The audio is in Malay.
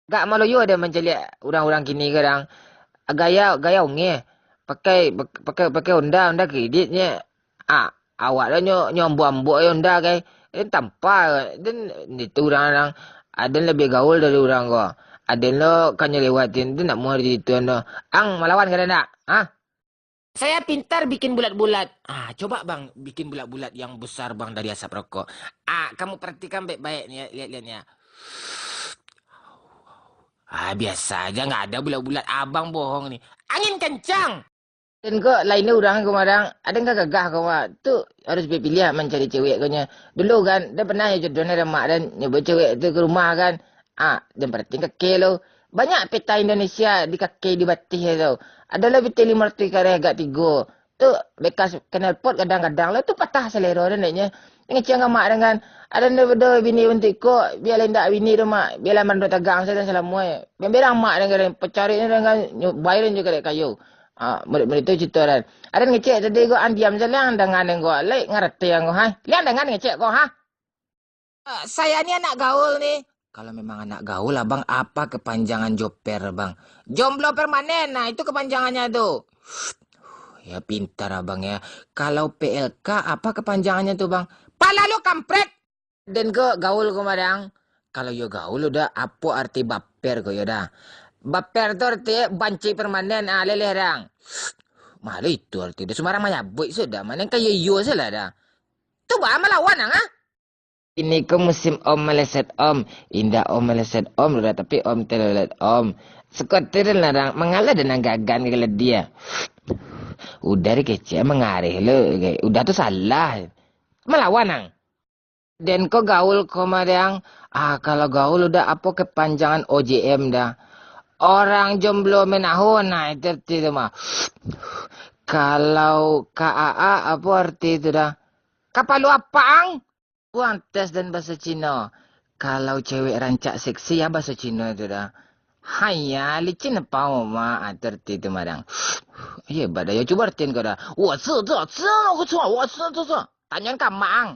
Gak Melayu ada mencelik orang-orang kini kadang gaya gaya unge. Pakai Honda Honda kreditnya. Ah, awak dah nyombo-ambo Honda kai. Tanpa dan itu orang-orang ada lebih gaul dari orang kau. Ada lo kan lewatin tu nak muar di itu anda. Ang melawan kadang tak? Ah, saya pintar bikin bulat-bulat. Ah, coba bang bikin bulat-bulat yang besar bang dari asap rokok. Ah, kamu perhatikan baik-baik nih, lihat-lihatnya. Ah, biasa aja nggak ada bulat-bulat. Abang bohong nih. Angin kencang. Dan kok lainnya orang kemarin ada nggak gagah kau mak tu harus pilih mencari cewek kau nya. Dulu kan dia pernah ya jodohnya ada mak dan nyoba cewek tu ke rumah kan. Ah, dan berarti kaki lo. Banyak peta Indonesia di kaki di batih tu. Ada lebih teli merti kare agak tiga. Tu bekas knalpot kadang-kadang lo tu patah selera dan naiknya. Yang ciang mak dengan ada benda bini untuk ko biar lain tak bini tu mak biar lain mandor tagang saya dan salam muai. Biar mak dengan pecari dengan bayarin juga dek kayu. Ah, murid-murid itu cerita kan. Ada ngecek tadi kau diam saja lang dengan kau. Lek ngerti yang kau ha. Lihat dengan ngecek kau ha. Saya ni anak gaul ni. Kalau memang anak gaul abang apa kepanjangan joper bang? Jomblo permanen. Nah itu kepanjangannya tu. Ya pintar abang ya. Kalau PLK apa kepanjangannya tuh bang? Pala lo kampret. Dan ke gaul kumadang. Kalau yo gaul udah apa arti baper kau ya dah. Baper tu arti banci permanen ah leleh dang. Malu itu arti dia sembarang menyabut sudah. Mana kaya yo salah dah. Tu bah melawan ah. Ini ke musim om meleset om. Indah om meleset om udah tapi om terlelet om. Skuter larang mengalah dengan gagan ke dia. Udah deh kecil mengarih lo. Udah tuh salah. Melawan ang. Dan kau gaul komadang. Ah kalau gaul udah apa kepanjangan OJM dah. Orang jomblo menahun. Nah itu mah. Kalau KAA apa arti itu dah? Kapalu apang? Buang tes dan bahasa Cina. Kalau cewek rancak seksi ya bahasa Cina itu dah. Hanya licin apa ma arti itu madang. Ya badai coba artiin kau dah. Tanya kamang.